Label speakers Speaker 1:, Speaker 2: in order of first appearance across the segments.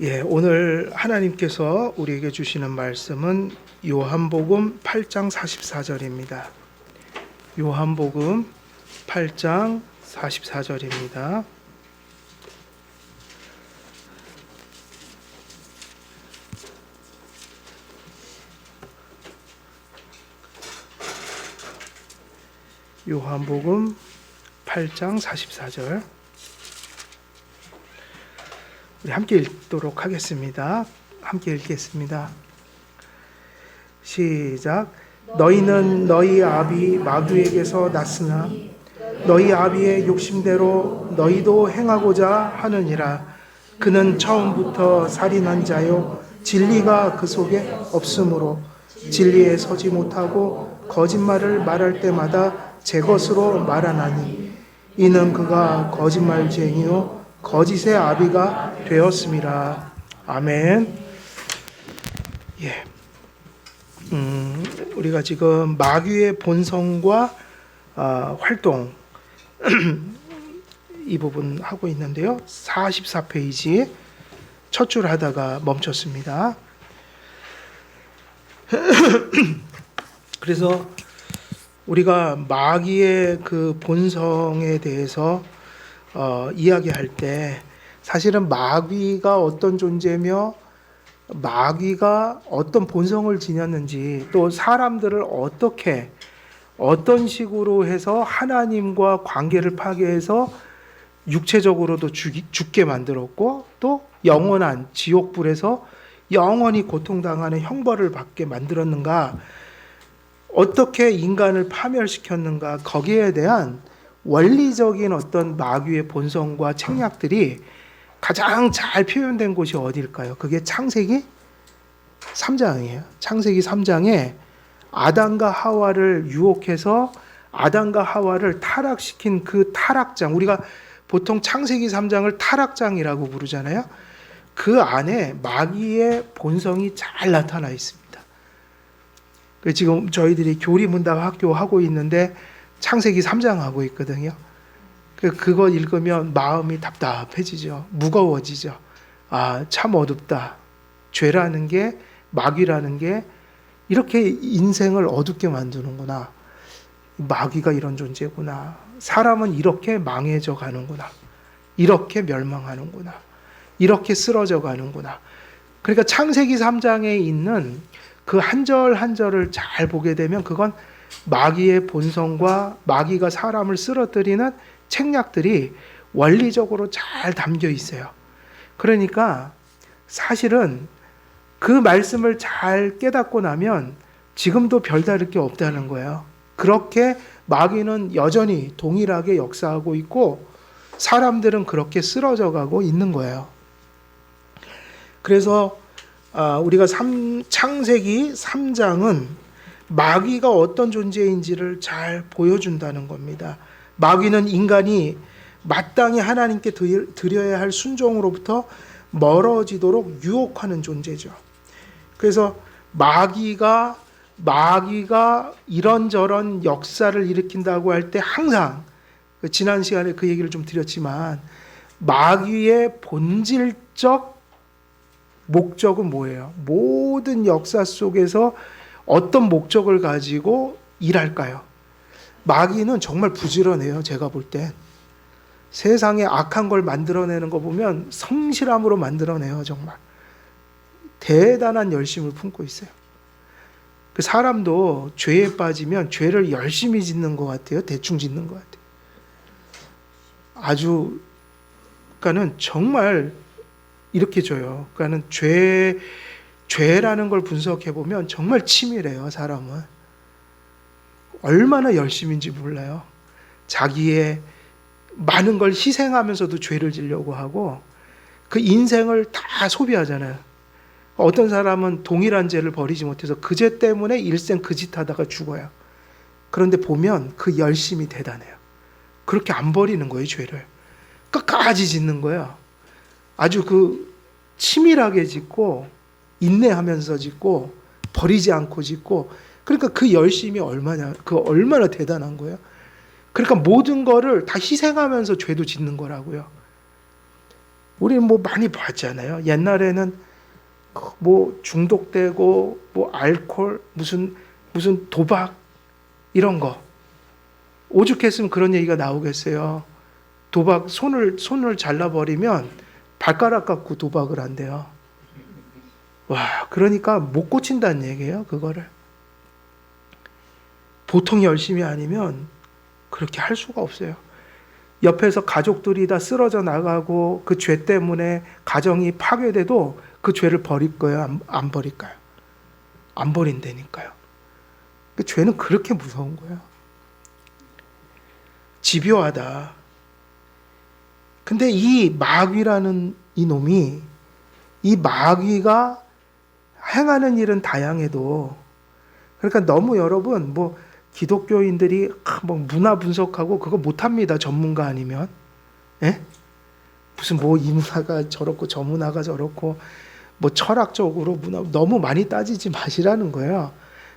Speaker 1: 오늘 하나님께서 우리에게 주시는 말씀은 요한복음 8장 44절입니다. 요한복음 8장 44절입니다. 요한복음 8장 44절. 우리 함께 읽도록 하겠습니다. 함께 읽겠습니다. 시작. 너희는 너희 아비 마귀에게서 났으나 너희 아비의 욕심대로 너희도 행하고자 하느니라. 그는 처음부터 살인한 자요 진리가 그 속에 없으므로 진리에 서지 못하고 거짓말을 말할 때마다 제 것으로 말하나니 이는 그가 거짓말쟁이요 거짓의 아비가 되었음이라. 아멘. 우리가 지금 마귀의 본성과 활동 이 부분 하고 있는데요. 44페이지 첫 줄 하다가 멈췄습니다. 그래서 우리가 마귀의 그 본성에 대해서 이야기할 때 사실은 마귀가 어떤 존재며 마귀가 어떤 본성을 지녔는지 또 사람들을 어떤 식으로 해서 하나님과 관계를 파괴해서 육체적으로도 죽게 만들었고 또 영원한 지옥불에서 영원히 고통당하는 형벌을 받게 만들었는가, 어떻게 인간을 파멸시켰는가, 거기에 대한 원리적인 어떤 마귀의 본성과 책략들이 가장 잘 표현된 곳이 어디일까요? 그게 창세기 3장이에요. 창세기 3장에 아담과 하와를 유혹해서 아담과 하와를 타락시킨 그 타락장, 우리가 보통 창세기 3장을 타락장이라고 부르잖아요. 그 안에 마귀의 본성이 잘 나타나 있습니다. 지금 저희들이 교리문답 학교 하고 있는데 창세기 3장 하고 있거든요. 그거 읽으면 마음이 답답해지죠. 무거워지죠. 참 어둡다. 죄라는 게, 마귀라는 게 이렇게 인생을 어둡게 만드는구나. 마귀가 이런 존재구나. 사람은 이렇게 망해져 가는구나. 이렇게 멸망하는구나. 이렇게 쓰러져 가는구나. 그러니까 창세기 3장에 있는 그 한 절 한 절을 잘 보게 되면 그건 마귀의 본성과 마귀가 사람을 쓰러뜨리는 책략들이 원리적으로 잘 담겨 있어요. 그러니까 사실은 그 말씀을 잘 깨닫고 나면 지금도 별다를 게 없다는 거예요. 그렇게 마귀는 여전히 동일하게 역사하고 있고 사람들은 그렇게 쓰러져 가고 있는 거예요. 그래서 우리가 창세기 3장은 마귀가 어떤 존재인지를 잘 보여준다는 겁니다. 마귀는 인간이 마땅히 하나님께 드려야 할 순종으로부터 멀어지도록 유혹하는 존재죠. 그래서 마귀가 이런저런 역사를 일으킨다고 할 때 항상, 지난 시간에 그 얘기를 좀 드렸지만, 마귀의 본질적 목적은 뭐예요? 모든 역사 속에서 어떤 목적을 가지고 일할까요? 마귀는 정말 부지런해요. 제가 볼 땐. 세상에 악한 걸 만들어내는 거 보면 성실함으로 만들어내요. 정말. 대단한 열심을 품고 있어요. 그 사람도 죄에 빠지면 죄를 열심히 짓는 것 같아요? 대충 짓는 것 같아요? 그러니까는 정말 이렇게 줘요. 그러니까는 죄라는 걸 분석해 보면 정말 치밀해요. 사람은 얼마나 열심인지 몰라요. 자기의 많은 걸 희생하면서도 죄를 지려고 하고 그 인생을 다 소비하잖아요. 어떤 사람은 동일한 죄를 버리지 못해서 그 죄 때문에 일생 그 짓 하다가 죽어요. 그런데 보면 그 열심이 대단해요. 그렇게 안 버리는 거예요. 죄를 끝까지 짓는 거예요. 아주 그 치밀하게 짓고 인내하면서 짓고 버리지 않고 짓고, 그러니까 그 열심이 얼마나 대단한 거예요. 그러니까 모든 거를 다 희생하면서 죄도 짓는 거라고요. 우리는 뭐 많이 봤잖아요. 옛날에는 뭐 중독되고 뭐 알코올 무슨 도박 이런 거 오죽했으면 그런 얘기가 나오겠어요. 도박 손을 잘라버리면 발가락 갖고 도박을 한대요. 와, 그러니까 못 고친다는 얘기예요, 그거를. 보통 열심히 아니면 그렇게 할 수가 없어요. 옆에서 가족들이 다 쓰러져 나가고 그 죄 때문에 가정이 파괴돼도 그 죄를 버릴 거예요? 안 버릴까요? 안 버린다니까요. 그 죄는 그렇게 무서운 거예요. 집요하다. 근데 이 마귀라는 이놈이, 이 마귀가 행하는 일은 다양해도, 그러니까 너무 여러분 뭐 기독교인들이 뭐 문화 분석하고 그거 못합니다. 전문가 아니면. 예? 무슨 뭐 이 문화가 저렇고 저 문화가 저렇고 뭐 철학적으로 문화 너무 많이 따지지 마시라는 거예요.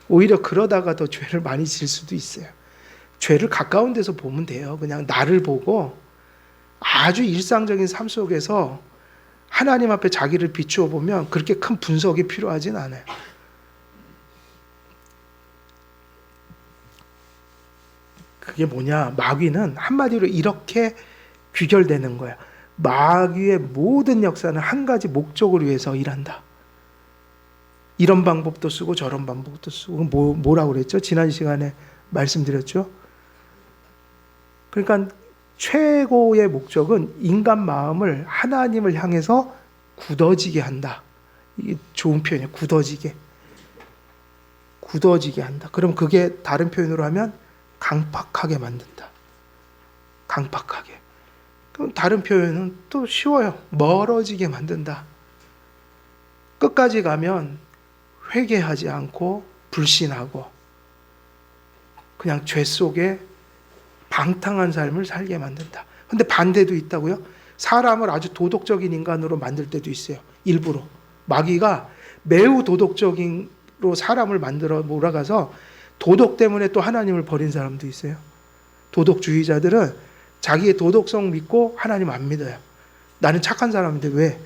Speaker 1: 오히려 그러다가 더 죄를 많이 질 수도 있어요. 죄를 가까운 데서 보면 돼요. 그냥 나를 보고 아주 일상적인 삶 속에서 하나님 앞에 자기를 비추어 보면 그렇게 큰 분석이 필요하진 않아요. 그게 뭐냐? 마귀는 한마디로 이렇게 귀결되는 거야. 마귀의 모든 역사는 한 가지 목적을 위해서 일한다. 이런 방법도 쓰고 저런 방법도 쓰고 뭐라고 그랬죠? 지난 시간에 말씀드렸죠? 그러니까 최고의 목적은 인간 마음을 하나님을 향해서 굳어지게 한다. 이게 좋은 표현이에요. 굳어지게 한다. 그럼 그게 다른 표현으로 하면 강팍하게 만든다. 강팍하게. 그럼 다른 표현은 또 쉬워요. 멀어지게 만든다. 끝까지 가면 회개하지 않고 불신하고 그냥 죄 속에 방탕한 삶을 살게 만든다. 근데 반대도 있다고요? 사람을 아주 도덕적인 인간으로 만들 때도 있어요. 일부러. 마귀가 매우 도덕적인로 사람을 만들어 몰아가서 도덕 때문에 또 하나님을 버린 사람도 있어요. 도덕주의자들은 자기의 도덕성 믿고 하나님 안 믿어요. 나는 착한 사람인데 왜?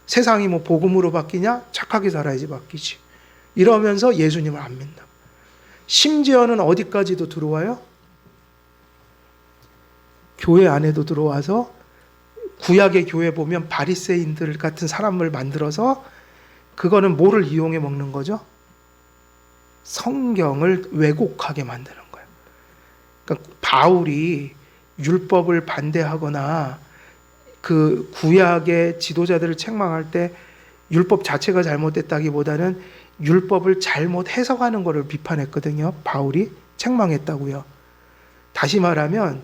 Speaker 1: 세상이 뭐 복음으로 바뀌냐? 착하게 살아야지 바뀌지. 이러면서 예수님을 안 믿는다. 심지어는 어디까지도 들어와요? 교회 안에도 들어와서 구약의 교회 보면 바리새인들 같은 사람을 만들어서 그거는 뭐를 이용해 먹는 거죠? 성경을 왜곡하게 만드는 거예요. 그러니까 바울이 율법을 반대하거나 그 구약의 지도자들을 책망할 때 율법 자체가 잘못됐다기보다는 율법을 잘못 해석하는 것을 비판했거든요. 바울이 책망했다고요. 다시 말하면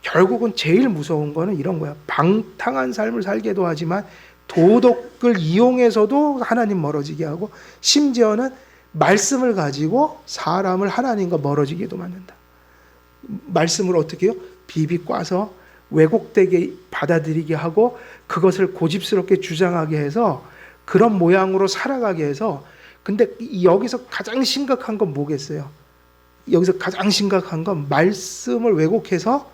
Speaker 1: 결국은 제일 무서운 거는 이런 거야. 방탕한 삶을 살게도 하지만 도덕을 이용해서도 하나님 멀어지게 하고 심지어는 말씀을 가지고 사람을 하나님과 멀어지게도 만든다. 말씀을 어떻게 해요? 비비 꽈서 왜곡되게 받아들이게 하고 그것을 고집스럽게 주장하게 해서 그런 모양으로 살아가게 해서 근데 여기서 가장 심각한 건 뭐겠어요? 여기서 가장 심각한 건 말씀을 왜곡해서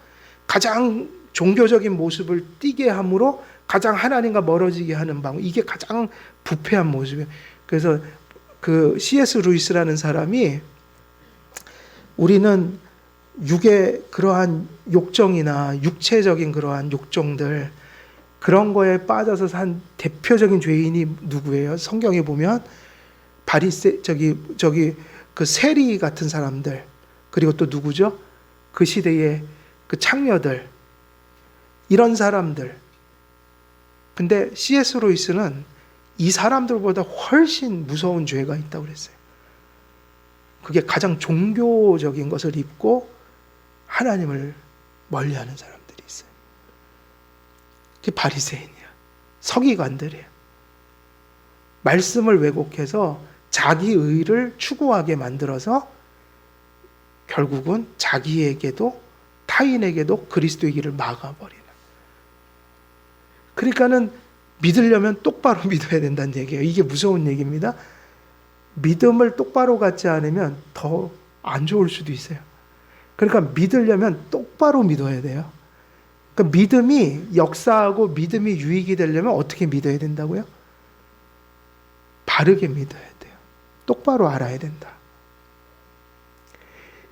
Speaker 1: 가장 종교적인 모습을 띠게 함으로 가장 하나님과 멀어지게 하는 방법. 이게 가장 부패한 모습이에요. 그래서 그 C.S. 루이스라는 사람이 우리는 육의 그러한 욕정이나 육체적인 그러한 욕정들 그런 거에 빠져서 산 대표적인 죄인이 누구예요? 성경에 보면 바리새 그 세리 같은 사람들 그리고 또 누구죠? 그 시대의 그 창녀들 이런 사람들. 근데 C.S. 루이스는 이 사람들보다 훨씬 무서운 죄가 있다고 그랬어요. 그게 가장 종교적인 것을 입고 하나님을 멀리하는 사람들이 있어요. 그게 바리새인이야. 서기관들이에요. 말씀을 왜곡해서 자기 의를 추구하게 만들어서 결국은 자기에게도 타인에게도 그리스도의 길을 막아버리는. 그러니까는 믿으려면 똑바로 믿어야 된다는 얘기예요. 이게 무서운 얘기입니다. 믿음을 똑바로 갖지 않으면 더 안 좋을 수도 있어요. 그러니까 믿으려면 똑바로 믿어야 돼요. 그러니까 믿음이 역사하고 믿음이 유익이 되려면 어떻게 믿어야 된다고요? 바르게 믿어야 돼요. 똑바로 알아야 된다.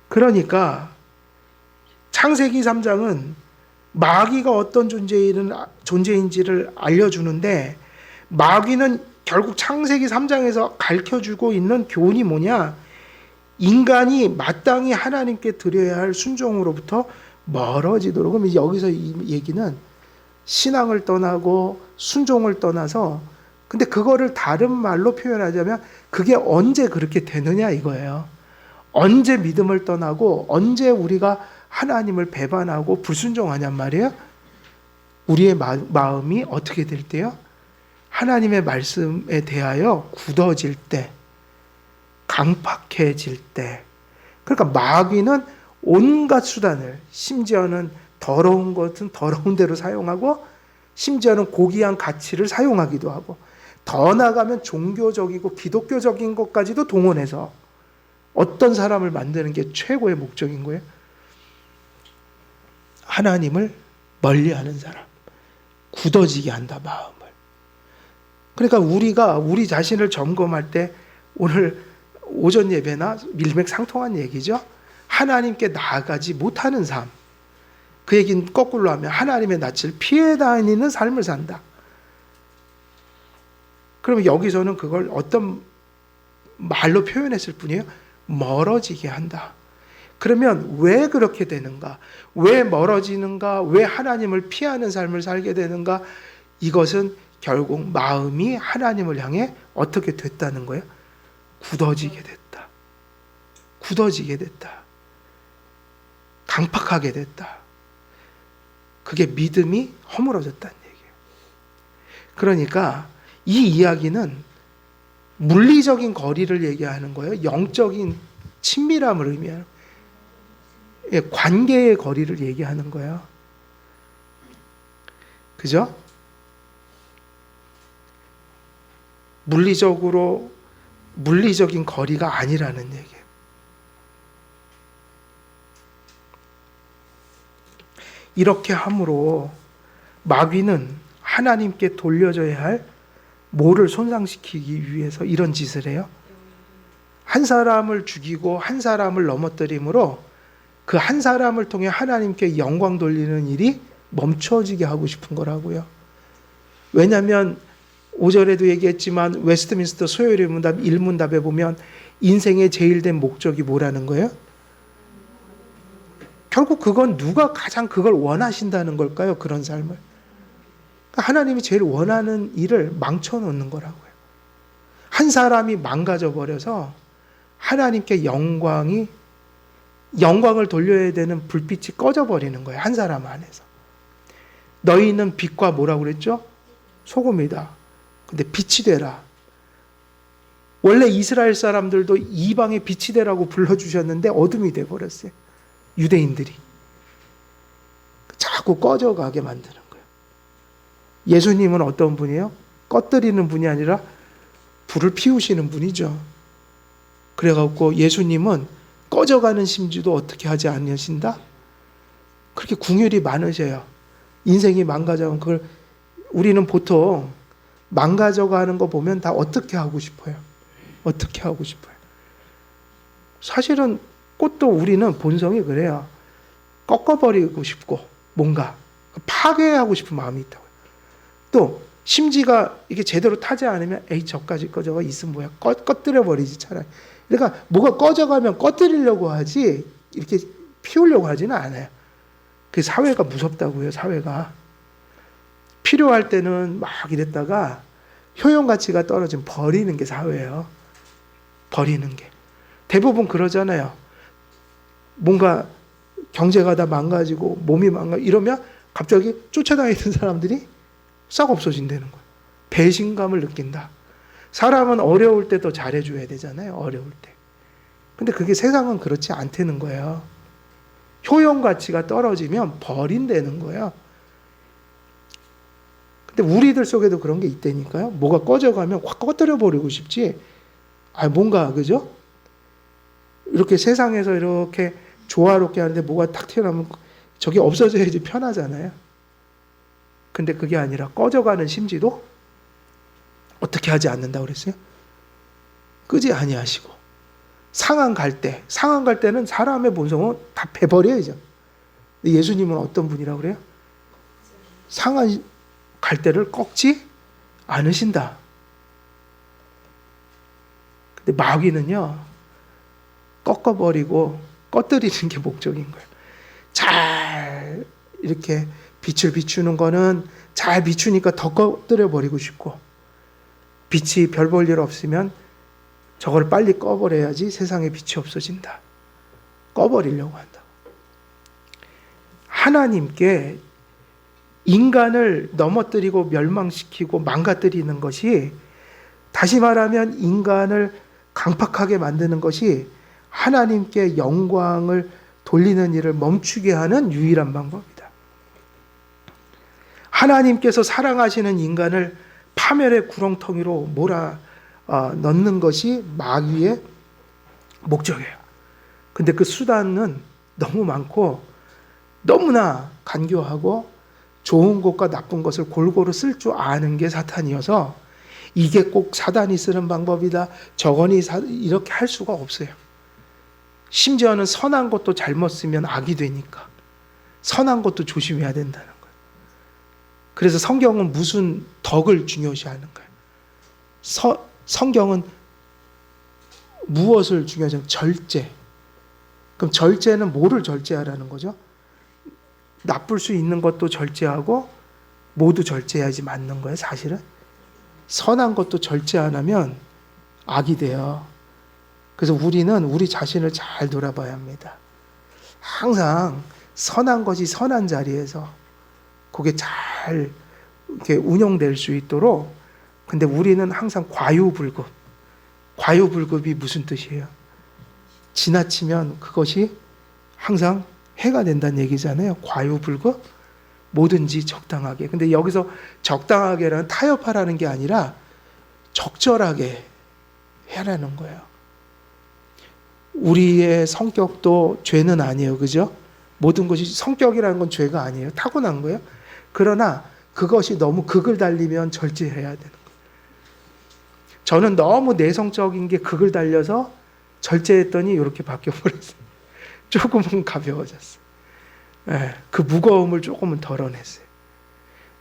Speaker 1: 그러니까 창세기 3장은 마귀가 어떤 존재인지를 알려주는데, 마귀는 결국 창세기 3장에서 가르쳐주고 있는 교훈이 뭐냐? 인간이 마땅히 하나님께 드려야 할 순종으로부터 멀어지도록. 그럼 여기서 이 얘기는 신앙을 떠나고 순종을 떠나서, 근데 그거를 다른 말로 표현하자면 그게 언제 그렇게 되느냐 이거예요. 언제 믿음을 떠나고 언제 우리가 하나님을 배반하고 불순종하냔 말이에요. 우리의 마음이 어떻게 될 때요? 하나님의 말씀에 대하여 굳어질 때, 강팍해질 때. 그러니까 마귀는 온갖 수단을, 심지어는 더러운 것은 더러운 대로 사용하고, 심지어는 고귀한 가치를 사용하기도 하고, 더 나아가면 종교적이고 기독교적인 것까지도 동원해서 어떤 사람을 만드는 게 최고의 목적인 거예요. 하나님을 멀리하는 사람, 굳어지게 한다, 마음을. 그러니까 우리가 우리 자신을 점검할 때, 오늘 오전 예배나 밀맥상통한 얘기죠. 하나님께 나아가지 못하는 삶. 그 얘기는 거꾸로 하면 하나님의 낯을 피해 다니는 삶을 산다. 그러면 여기서는 그걸 어떤 말로 표현했을 뿐이에요? 멀어지게 한다. 그러면 왜 그렇게 되는가? 왜 멀어지는가? 왜 하나님을 피하는 삶을 살게 되는가? 이것은 결국 마음이 하나님을 향해 어떻게 됐다는 거예요? 굳어지게 됐다. 굳어지게 됐다. 강팍하게 됐다. 그게 믿음이 허물어졌다는 얘기예요. 그러니까 이 이야기는 물리적인 거리를 얘기하는 거예요. 영적인 친밀함을 의미하는, 관계의 거리를 얘기하는 거예요. 그죠? 물리적인 거리가 아니라는 얘기예요. 이렇게 함으로 마귀는 하나님께 돌려줘야 할 뭐를 손상시키기 위해서 이런 짓을 해요? 한 사람을 죽이고 한 사람을 넘어뜨림으로 그 한 사람을 통해 하나님께 영광 돌리는 일이 멈춰지게 하고 싶은 거라고요. 왜냐하면 5절에도 얘기했지만 웨스트민스터 소요리 문답 1문답에 보면 인생의 제일 된 목적이 뭐라는 거예요? 결국 그건 누가 가장 그걸 원하신다는 걸까요? 그런 삶을. 하나님이 제일 원하는 일을 망쳐놓는 거라고요. 한 사람이 망가져 버려서 하나님께 영광을 돌려야 되는 불빛이 꺼져 버리는 거예요. 한 사람 안에서. 너희는 빛과 뭐라고 그랬죠? 소금이다. 근데 빛이 되라. 원래 이스라엘 사람들도 이방의 빛이 되라고 불러주셨는데 어둠이 돼버렸어요. 유대인들이. 자꾸 꺼져가게 만드는 거예요. 예수님은 어떤 분이에요? 꺼뜨리는 분이 아니라 불을 피우시는 분이죠. 그래갖고 예수님은 꺼져가는 심지도 어떻게 하지 않으신다? 그렇게 궁율이 많으셔요. 인생이 망가져가면 그걸 우리는 보통 망가져가는 거 보면 다 어떻게 하고 싶어요? 어떻게 하고 싶어요? 사실은 꽃도 우리는 본성이 그래요. 꺾어버리고 싶고 뭔가 파괴하고 싶은 마음이 있다고요. 또 심지가 이게 제대로 타지 않으면 에이 저까지 꺼져가 있으면 뭐야 꺼뜨려 버리지 차라리. 그러니까 뭐가 꺼져가면 꺼뜨리려고 하지 이렇게 피우려고 하지는 않아요. 그 사회가 무섭다고요. 사회가 필요할 때는 막 이랬다가 효용 가치가 떨어지면 버리는 게 사회예요. 버리는 게 대부분 그러잖아요. 뭔가 경제가 다 망가지고 몸이 이러면 갑자기 쫓아다니는 사람들이 싹 없어진다는 거예요. 배신감을 느낀다. 사람은 어려울 때 더 잘해줘야 되잖아요. 어려울 때. 근데 그게 세상은 그렇지 않다는 거예요. 효용 가치가 떨어지면 버린다는 거예요. 근데 우리들 속에도 그런 게 있다니까요. 뭐가 꺼져가면 확 꺼뜨려 버리고 싶지. 뭔가 그죠? 이렇게 세상에서 이렇게 조화롭게 하는데 뭐가 탁 튀어나오면 저게 없어져야지 편하잖아요. 근데 그게 아니라 꺼져가는 심지도 어떻게 하지 않는다고 그랬어요? 끄지 아니하시고. 상한 갈 때는 사람의 본성은 다 베버려야죠. 예수님은 어떤 분이라고 그래요? 상한 갈대를 꺾지 않으신다. 근데 마귀는요, 꺾어버리고 꺼뜨리는 게 목적인 거예요. 잘 이렇게 빛을 비추는 거는 잘 비추니까 더 꺼뜨려버리고 싶고, 빛이 별 볼 일 없으면 저걸 빨리 꺼버려야지 세상에 빛이 없어진다. 꺼버리려고 한다. 하나님께 인간을 넘어뜨리고 멸망시키고 망가뜨리는 것이, 다시 말하면 인간을 강팍하게 만드는 것이 하나님께 영광을 돌리는 일을 멈추게 하는 유일한 방법이다. 하나님께서 사랑하시는 인간을 파멸의 구렁텅이로 몰아 넣는 것이 마귀의 목적이에요. 근데 그 수단은 너무 많고 너무나 간교하고 좋은 것과 나쁜 것을 골고루 쓸 줄 아는 게 사탄이어서 이게 꼭 사단이 쓰는 방법이다, 저거니 이렇게 할 수가 없어요. 심지어는 선한 것도 잘못 쓰면 악이 되니까 선한 것도 조심해야 된다는 거예요. 그래서 성경은 무슨 덕을 중요시하는 거예요. 성경은 무엇을 중요시하냐면 절제. 그럼 절제는 뭐를 절제하라는 거죠? 나쁠 수 있는 것도 절제하고 모두 절제해야지 맞는 거예요, 사실은. 선한 것도 절제 안 하면 악이 돼요. 그래서 우리는 우리 자신을 잘 돌아봐야 합니다. 항상 선한 것이 선한 자리에서 그게 잘 이렇게 운영될 수 있도록. 근데 우리는 항상 과유불급. 과유불급이 무슨 뜻이에요? 지나치면 그것이 항상 해가 된다는 얘기잖아요. 과유불급, 뭐든지 적당하게. 근데 여기서 적당하게는 타협하라는 게 아니라 적절하게 해라는 거예요. 우리의 성격도 죄는 아니에요. 그죠? 모든 것이, 성격이라는 건 죄가 아니에요. 타고난 거예요. 그러나 그것이 너무 극을 달리면 절제해야 되는 거예요. 저는 너무 내성적인 게 극을 달려서 절제했더니 이렇게 바뀌어버렸어요. 조금은 가벼워졌어요. 네, 그 무거움을 조금은 덜어냈어요.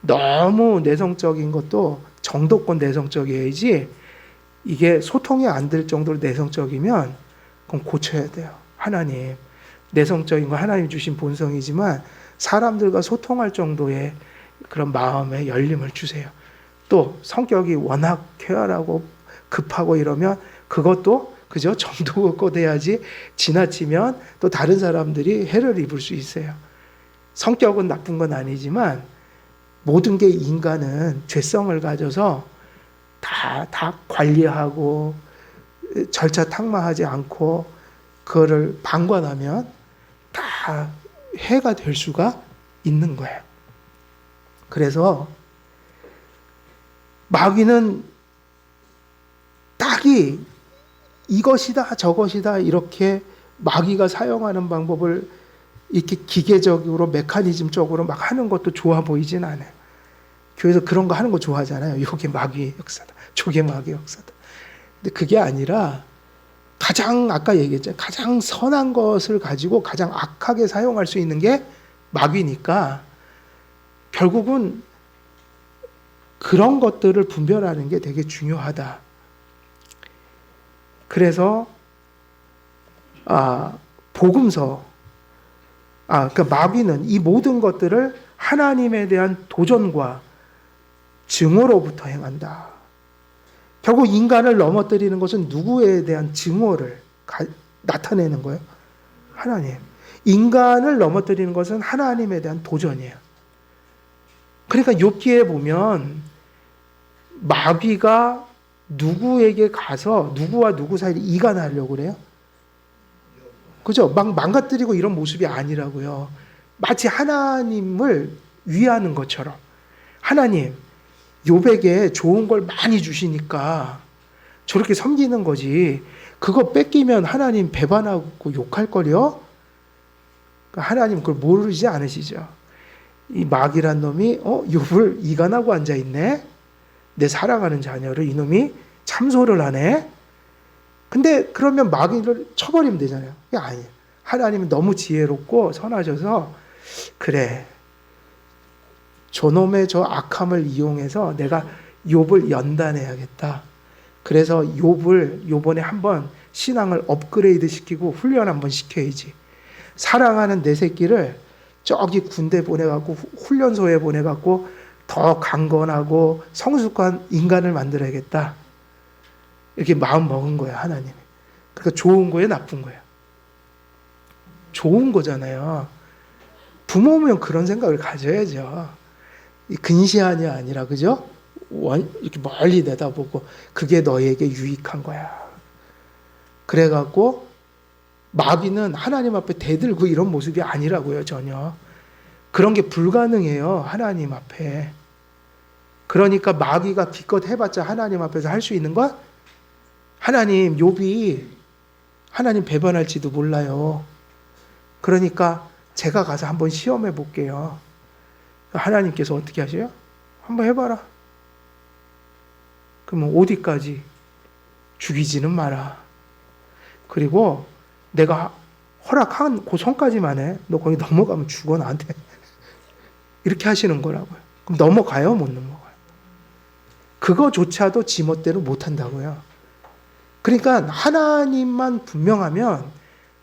Speaker 1: 너무 내성적인 것도 정도껏 내성적이어야지, 이게 소통이 안 될 정도로 내성적이면 그건 고쳐야 돼요. 하나님, 내성적인 거 하나님 주신 본성이지만 사람들과 소통할 정도의 그런 마음의 열림을 주세요. 또 성격이 워낙 쾌활하고 급하고 이러면 그것도 그죠? 정도껏 돼야지, 지나치면 또 다른 사람들이 해를 입을 수 있어요. 성격은 나쁜 건 아니지만 모든 게, 인간은 죄성을 가져서 다 관리하고 절차 탕마하지 않고 그거를 방관하면 다 해가 될 수가 있는 거예요. 그래서 마귀는 딱이 이것이다 저것이다 이렇게 마귀가 사용하는 방법을 이렇게 기계적으로 메커니즘적으로 막 하는 것도 좋아 보이진 않아요. 교회에서 그런 거 하는 거 좋아하잖아요. 이게 마귀의 역사다, 저게 마귀의 역사다. 근데 그게 아니라 가장, 아까 얘기했잖아요, 가장 선한 것을 가지고 가장 악하게 사용할 수 있는 게 마귀니까 결국은 그런 것들을 분별하는 게 되게 중요하다. 그래서 복음서, 그러니까 마귀는 이 모든 것들을 하나님에 대한 도전과 증오로부터 행한다. 결국 인간을 넘어뜨리는 것은 누구에 대한 증오를 나타내는 거예요? 하나님. 인간을 넘어뜨리는 것은 하나님에 대한 도전이에요. 그러니까 욥기에 보면 마귀가 누구에게 가서 누구와 누구 사이를 이간하려고 그래요? 그죠? 막 망가뜨리고 이런 모습이 아니라고요. 마치 하나님을 위하는 것처럼. 하나님, 욥에게 좋은 걸 많이 주시니까 저렇게 섬기는 거지. 그거 뺏기면 하나님 배반하고 욕할 거려? 하나님 그걸 모르지 않으시죠? 이 마귀란 놈이 욥을 이간하고 앉아 있네. 내 사랑하는 자녀를 이놈이 참소를 하네. 근데 그러면 마귀를 쳐버리면 되잖아요. 그게 아니에요. 하나님은 너무 지혜롭고 선하셔서 그래, 저놈의 저 악함을 이용해서 내가 욥을 연단해야겠다. 그래서 욥을 요번에 한번 신앙을 업그레이드 시키고 훈련 한번 시켜야지. 사랑하는 내 새끼를 저기 군대 보내갖고 훈련소에 보내갖고 더 강건하고 성숙한 인간을 만들어야겠다. 이렇게 마음 먹은 거야, 하나님이. 그러니까 좋은 거예요, 나쁜 거예요? 좋은 거잖아요. 부모면 그런 생각을 가져야죠. 근시안이 아니라, 그죠? 이렇게 멀리 내다보고 그게 너에게 유익한 거야. 그래갖고 마귀는 하나님 앞에 대들고 이런 모습이 아니라고요, 전혀. 그런 게 불가능해요, 하나님 앞에. 그러니까 마귀가 기껏 해봤자 하나님 앞에서 할 수 있는 건 하나님, 욥이 하나님 배반할지도 몰라요. 그러니까 제가 가서 한번 시험해 볼게요. 하나님께서 어떻게 하세요? 한번 해봐라. 그러면 어디까지? 죽이지는 마라. 그리고 내가 허락한 그 선까지만 해. 너 거기 넘어가면 죽어, 나한테. 이렇게 하시는 거라고요. 그럼 넘어가요, 못 넘어가요? 그거조차도 지멋대로 못 한다고요. 그러니까 하나님만 분명하면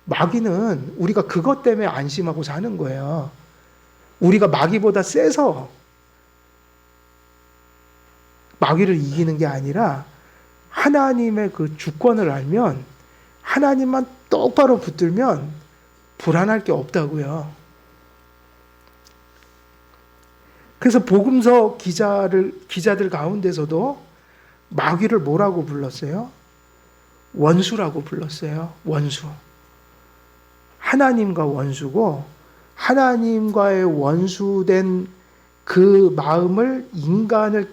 Speaker 1: 마귀는 우리가 그것 때문에 안심하고 사는 거예요. 우리가 마귀보다 세서 마귀를 이기는 게 아니라 하나님의 그 주권을 알면, 하나님만 똑바로 붙들면 불안할 게 없다고요. 그래서 복음서 기자들 가운데서도 마귀를 뭐라고 불렀어요? 원수라고 불렀어요. 원수. 하나님과 원수고, 하나님과의 원수된 그 마음을 인간을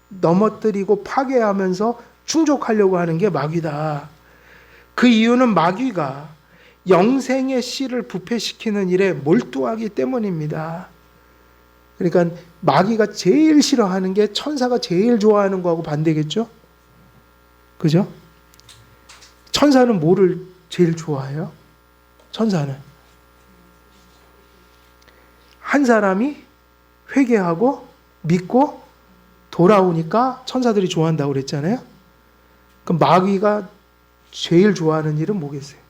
Speaker 1: 넘어뜨리고 파괴하면서 충족하려고 하는 게 마귀다. 그 이유는 마귀가 영생의 씨를 부패시키는 일에 몰두하기 때문입니다. 그러니까 마귀가 제일 싫어하는 게 천사가 제일 좋아하는 거하고 반대겠죠? 그죠? 천사는 뭐를 제일 좋아해요? 천사는 한 사람이 회개하고 믿고 돌아오니까 천사들이 좋아한다고 그랬잖아요. 그럼 마귀가 제일 좋아하는 일은 뭐겠어요?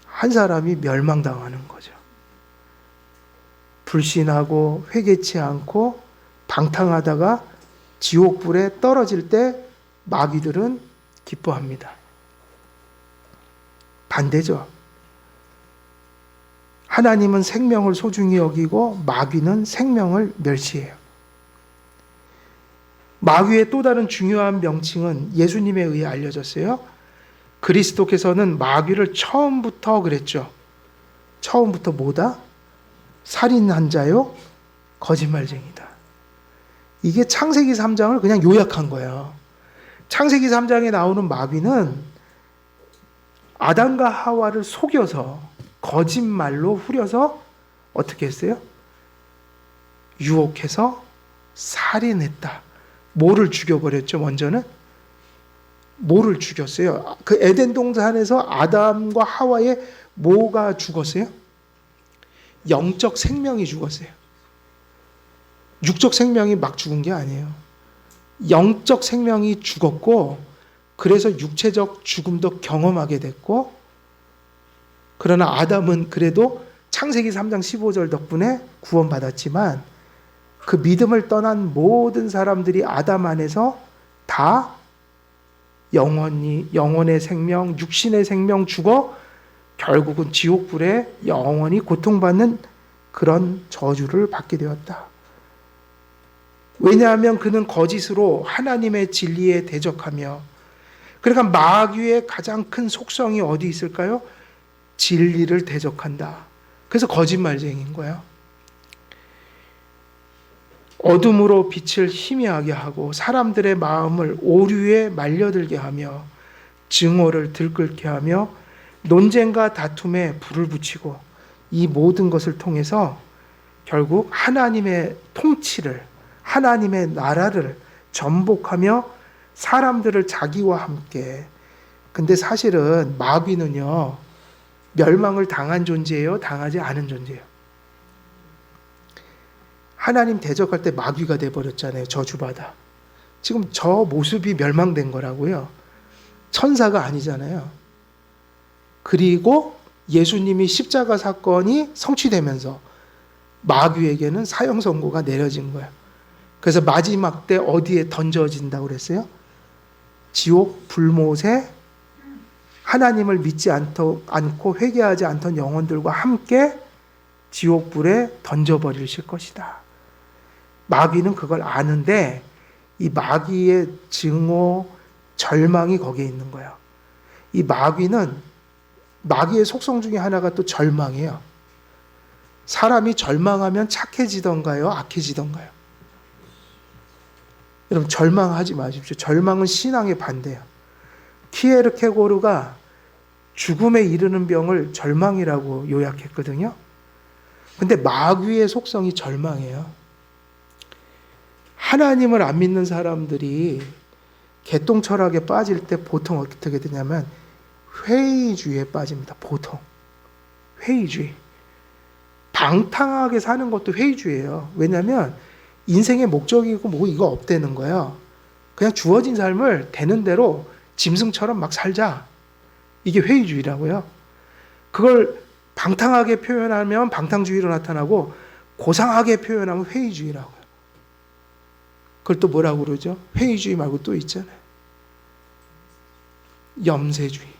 Speaker 1: 한 사람이 멸망당하는 거죠. 불신하고 회개치 않고 방탕하다가 지옥불에 떨어질 때 마귀들은 기뻐합니다. 반대죠. 하나님은 생명을 소중히 여기고 마귀는 생명을 멸시해요. 마귀의 또 다른 중요한 명칭은 예수님에 의해 알려졌어요. 그리스도께서는 마귀를 처음부터 그랬죠. 처음부터 뭐다? 살인한 자요, 거짓말쟁이다. 이게 창세기 3장을 그냥 요약한 거예요. 창세기 3장에 나오는 마귀는 아담과 하와를 속여서 거짓말로 후려서 어떻게 했어요? 유혹해서 살인했다. 뭐를 죽여버렸죠, 먼저는? 뭐를 죽였어요? 그 에덴 동산에서 아담과 하와의 뭐가 죽었어요? 영적 생명이 죽었어요. 육적 생명이 막 죽은 게 아니에요. 영적 생명이 죽었고, 그래서 육체적 죽음도 경험하게 됐고, 그러나 아담은 그래도 창세기 3장 15절 덕분에 구원받았지만, 그 믿음을 떠난 모든 사람들이 아담 안에서 다 영원의 생명, 육신의 생명 죽어 결국은 지옥불에 영원히 고통받는 그런 저주를 받게 되었다. 왜냐하면 그는 거짓으로 하나님의 진리에 대적하며, 그러니까 마귀의 가장 큰 속성이 어디 있을까요? 진리를 대적한다. 그래서 거짓말쟁이인 거예요. 어둠으로 빛을 희미하게 하고 사람들의 마음을 오류에 말려들게 하며 증오를 들끓게 하며 논쟁과 다툼에 불을 붙이고 이 모든 것을 통해서 결국 하나님의 통치를, 하나님의 나라를 전복하며 사람들을 자기와 함께. 근데 사실은 마귀는요, 멸망을 당한 존재예요, 당하지 않은 존재예요. 하나님 대적할 때 마귀가 돼버렸잖아요. 저주받아. 지금 저 모습이 멸망된 거라고요. 천사가 아니잖아요. 그리고 예수님이 십자가 사건이 성취되면서 마귀에게는 사형 선고가 내려진 거예요. 그래서 마지막 때 어디에 던져진다고 그랬어요? 지옥 불못에 하나님을 믿지 않고 회개하지 않던 영혼들과 함께 지옥불에 던져버리실 것이다. 마귀는 그걸 아는데 이 마귀의 증오, 절망이 거기에 있는 거예요. 이 마귀의 속성 중에 하나가 또 절망이에요. 사람이 절망하면 착해지던가요? 악해지던가요? 여러분 절망하지 마십시오. 절망은 신앙의 반대예요. 키에르케고르가 죽음에 이르는 병을 절망이라고 요약했거든요. 근데 마귀의 속성이 절망이에요. 하나님을 안 믿는 사람들이 개똥 철학에 빠질 때 보통 어떻게 되냐면 회의주의에 빠집니다. 보통 회의주의. 방탕하게 사는 것도 회의주의예요. 왜냐하면 인생의 목적이고 뭐 이거 없다는 거예요. 그냥 주어진 삶을 되는 대로 짐승처럼 막 살자. 이게 회의주의라고요. 그걸 방탕하게 표현하면 방탕주의로 나타나고 고상하게 표현하면 회의주의라고요. 그걸 또 뭐라고 그러죠? 회의주의 말고 또 있잖아요. 염세주의.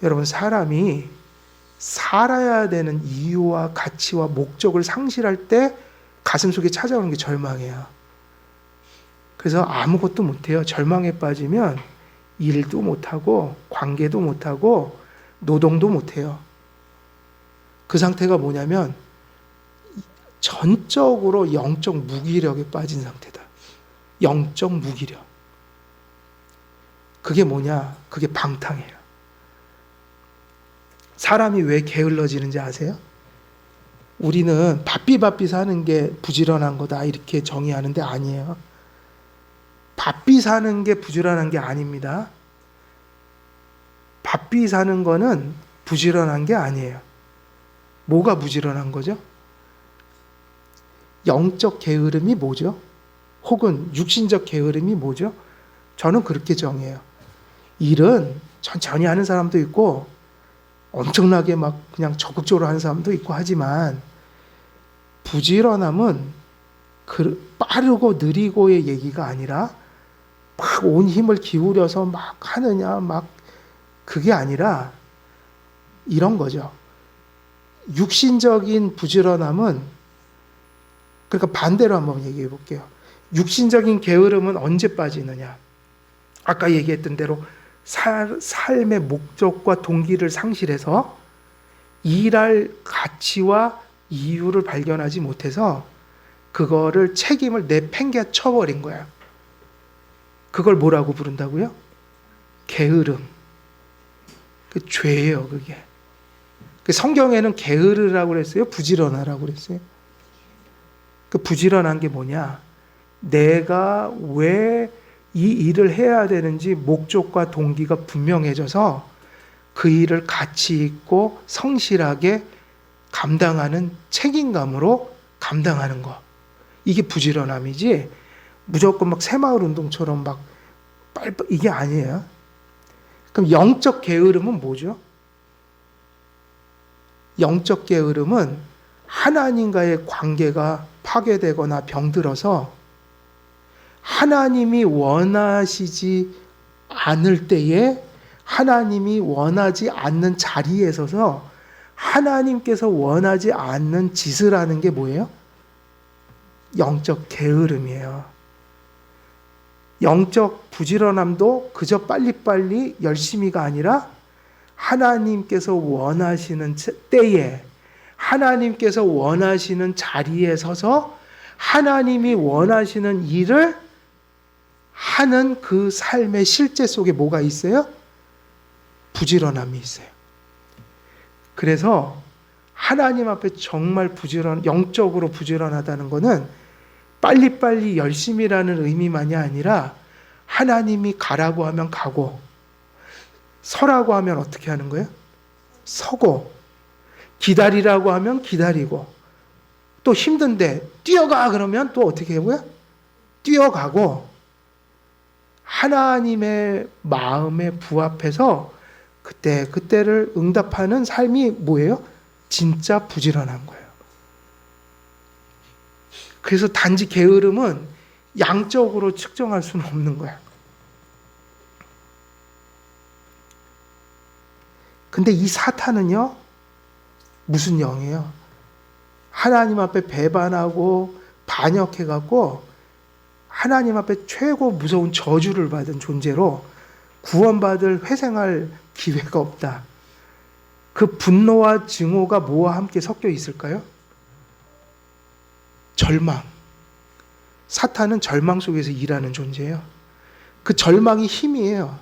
Speaker 1: 여러분 사람이 살아야 되는 이유와 가치와 목적을 상실할 때 가슴속에 찾아오는 게 절망이에요. 그래서 아무것도 못해요. 절망에 빠지면 일도 못하고 관계도 못하고 노동도 못해요. 그 상태가 뭐냐면 전적으로 영적 무기력에 빠진 상태다. 영적 무기력. 그게 뭐냐? 그게 방탕이에요. 사람이 왜 게을러지는지 아세요? 우리는 바삐 사는 게 부지런한 거다 이렇게 정의하는데 아니에요. 바삐 사는 게 부지런한 게 아닙니다. 바삐 사는 거는 부지런한 게 아니에요. 뭐가 부지런한 거죠? 영적 게으름이 뭐죠? 혹은 육신적 게으름이 뭐죠? 저는 그렇게 정해요. 일은 천천히 하는 사람도 있고 엄청나게 막 그냥 적극적으로 하는 사람도 있고 하지만 부지런함은 빠르고 느리고의 얘기가 아니라 막 온 힘을 기울여서 막 하느냐 막 그게 아니라 이런 거죠. 육신적인 부지런함은 그러니까 반대로 한번 얘기해 볼게요. 육신적인 게으름은 언제 빠지느냐? 아까 얘기했던 대로 삶의 목적과 동기를 상실해서 일할 가치와 이유를 발견하지 못해서 그거를 책임을 내팽개쳐 버린 거예요. 그걸 뭐라고 부른다고요? 게으름. 그 죄예요, 그게. 그 성경에는 게으르라고 그랬어요? 부지런하라고 그랬어요? 그 부지런한 게 뭐냐? 내가 왜 이 일을 해야 되는지 목적과 동기가 분명해져서 그 일을 가치 있고 성실하게 감당하는 책임감으로 감당하는 거. 이게 부지런함이지 무조건 막 새마을 운동처럼 막 이게 아니에요. 그럼 영적 게으름은 뭐죠? 영적 게으름은 하나님과의 관계가 파괴되거나 병들어서 하나님이 원하시지 않을 때에 하나님이 원하지 않는 자리에 서서 하나님께서 원하지 않는 짓을 하는 게 뭐예요? 영적 게으름이에요. 영적 부지런함도 그저 빨리빨리 열심히가 아니라 하나님께서 원하시는 때에 하나님께서 원하시는 자리에 서서 하나님이 원하시는 일을 하는 그 삶의 실제 속에 뭐가 있어요? 부지런함이 있어요. 그래서 하나님 앞에 정말 영적으로 부지런하다는 것은 빨리빨리 열심히라는 의미만이 아니라 하나님이 가라고 하면 가고 서라고 하면 어떻게 하는 거예요? 서고 기다리라고 하면 기다리고 또 힘든데 뛰어가 그러면 또 어떻게 하고요? 뛰어가고 하나님의 마음에 부합해서 그때를 응답하는 삶이 뭐예요? 진짜 부지런한 거예요. 그래서 단지 게으름은 양적으로 측정할 수는 없는 거야. 근데 이 사탄은요, 무슨 영이에요? 하나님 앞에 배반하고 반역해갖고 하나님 앞에 최고 무서운 저주를 받은 존재로 구원받을 회생할 기회가 없다. 그 분노와 증오가 뭐와 함께 섞여 있을까요? 절망. 사탄은 절망 속에서 일하는 존재예요. 그 절망이 힘이에요.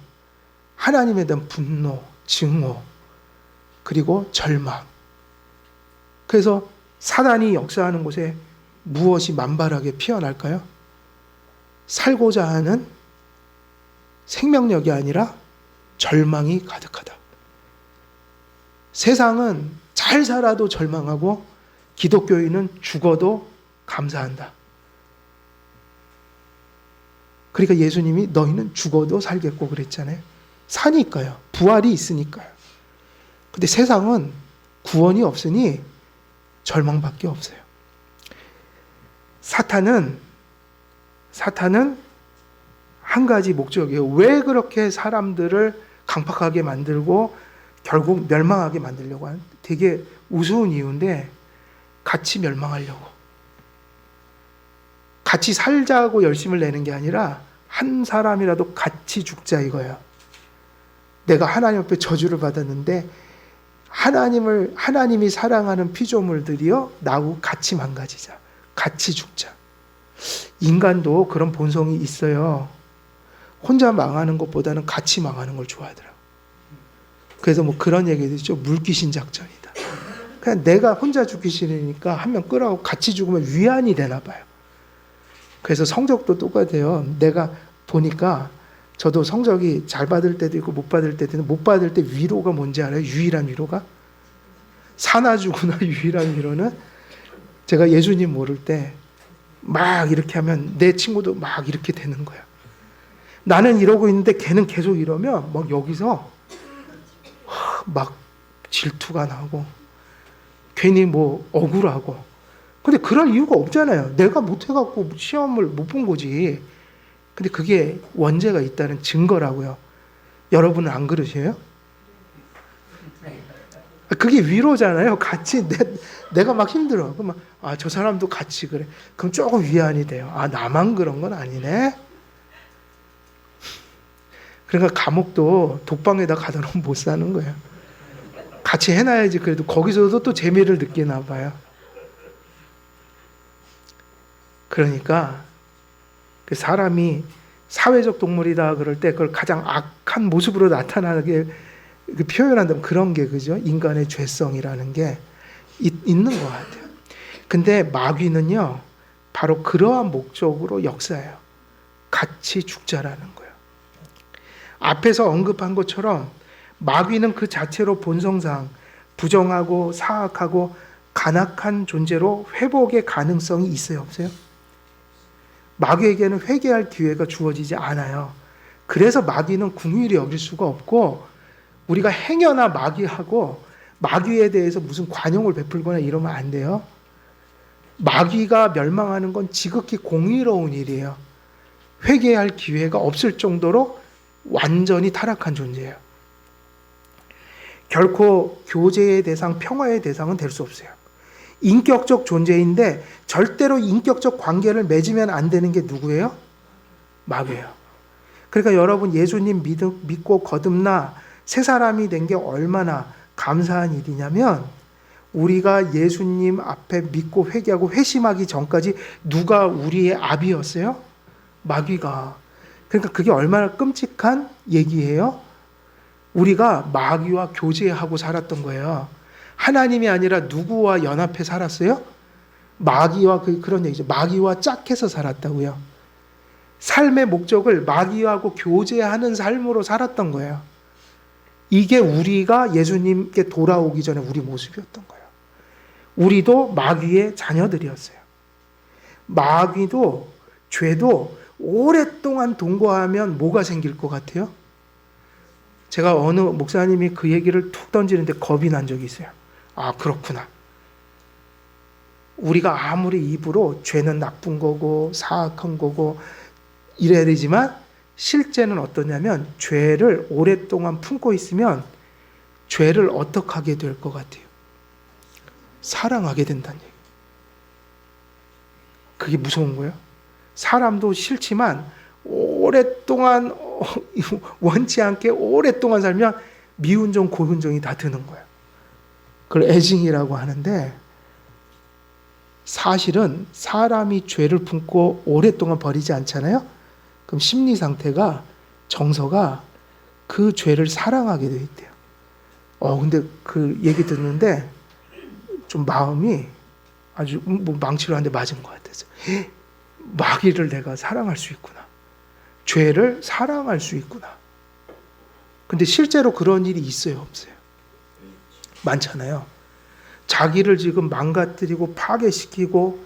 Speaker 1: 하나님에 대한 분노, 증오, 그리고 절망. 그래서 사단이 역사하는 곳에 무엇이 만발하게 피어날까요? 살고자 하는 생명력이 아니라 절망이 가득하다. 세상은 잘 살아도 절망하고 기독교인은 죽어도 감사한다. 그러니까 예수님이 너희는 죽어도 살겠고 그랬잖아요. 사니까요. 부활이 있으니까요. 근데 세상은 구원이 없으니 절망밖에 없어요. 사탄은 한 가지 목적이에요. 왜 그렇게 사람들을 강팍하게 만들고 결국 멸망하게 만들려고 하는 되게 우스운 이유인데 같이 멸망하려고. 같이 살자고 열심을 내는 게 아니라 한 사람이라도 같이 죽자 이거예요. 내가 하나님 앞에 저주를 받았는데 하나님이 사랑하는 피조물들이요 나하고 같이 망가지자. 같이 죽자. 인간도 그런 본성이 있어요. 혼자 망하는 것보다는 같이 망하는 걸 좋아하더라고요. 그래서 뭐 그런 얘기도 있죠. 물귀신 작전이다. 그냥 내가 혼자 죽기 싫으니까 한 명 끌어가고 같이 죽으면 위안이 되나 봐요. 그래서 성적도 똑같아요. 내가 보니까 저도 성적이 잘 받을 때도 있고 못 받을 때도 있는데 못 받을 때 위로가 뭔지 알아요? 유일한 위로가? 사나주구나. 유일한 위로는 제가 예수님 모를 때 막 이렇게 하면 내 친구도 막 이렇게 되는 거야. 나는 이러고 있는데 걔는 계속 이러면 막 여기서 막 질투가 나고 괜히 뭐 억울하고. 근데 그럴 이유가 없잖아요. 내가 못해갖고 시험을 못 본 거지. 근데 그게 원죄가 있다는 증거라고요. 여러분은 안 그러세요? 그게 위로잖아요. 같이 내가 막 힘들어. 그러면 저 사람도 같이 그래. 그럼 조금 위안이 돼요. 나만 그런 건 아니네. 그러니까 감옥도 독방에다 가다 놓으면 못 사는 거예요. 같이 해놔야지. 그래도 거기서도 또 재미를 느끼나 봐요. 그러니까 그 사람이 사회적 동물이다 그럴 때 그걸 가장 악한 모습으로 나타나게 표현한다면 그런 게 그죠? 인간의 죄성이라는 게 있는 것 같아요. 근데 마귀는요, 바로 그러한 목적으로 역사해요. 같이 죽자라는 거예요. 앞에서 언급한 것처럼 마귀는 그 자체로 본성상 부정하고 사악하고 간악한 존재로 회복의 가능성이 있어요, 없어요? 마귀에게는 회개할 기회가 주어지지 않아요. 그래서 마귀는 긍휼히 여길 수가 없고 우리가 행여나 마귀에 대해서 무슨 관용을 베풀거나 이러면 안 돼요. 마귀가 멸망하는 건 지극히 공의로운 일이에요. 회개할 기회가 없을 정도로 완전히 타락한 존재예요. 결코 교제의 대상, 평화의 대상은 될 수 없어요. 인격적 존재인데 절대로 인격적 관계를 맺으면 안 되는 게 누구예요? 마귀예요. 그러니까 여러분 예수님 믿고 거듭나 새 사람이 된 게 얼마나 감사한 일이냐면 우리가 예수님 앞에 믿고 회개하고 회심하기 전까지 누가 우리의 압이었어요? 마귀가. 그러니까 그게 얼마나 끔찍한 얘기예요? 우리가 마귀와 교제하고 살았던 거예요. 하나님이 아니라 누구와 연합해 살았어요? 마귀와 그런 얘기죠. 마귀와 짝해서 살았다고요. 삶의 목적을 마귀하고 교제하는 삶으로 살았던 거예요. 이게 우리가 예수님께 돌아오기 전에 우리 모습이었던 거예요. 우리도 마귀의 자녀들이었어요. 마귀도 죄도 오랫동안 동거하면 뭐가 생길 것 같아요? 제가 어느 목사님이 그 얘기를 툭 던지는데 겁이 난 적이 있어요. 아, 그렇구나. 우리가 아무리 입으로 죄는 나쁜 거고 사악한 거고 이래야 되지만 실제는 어떠냐면 죄를 오랫동안 품고 있으면 죄를 어떻게 하게 될 것 같아요? 사랑하게 된다는 얘기예요. 그게 무서운 거예요. 사람도 싫지만 오랫동안 원치 않게 오랫동안 살면 미운정 고운정이 다 드는 거예요. 그걸 애증이라고 하는데 사실은 사람이 죄를 품고 오랫동안 버리지 않잖아요. 그럼 심리 상태가 정서가 그 죄를 사랑하게 돼 있대요. 근데 그 얘기 듣는데 좀 마음이 아주 뭐 망치로 한 대 맞은 것 같아서 마귀를 내가 사랑할 수 있구나. 죄를 사랑할 수 있구나. 근데 실제로 그런 일이 있어요, 없어요? 많잖아요. 자기를 지금 망가뜨리고 파괴시키고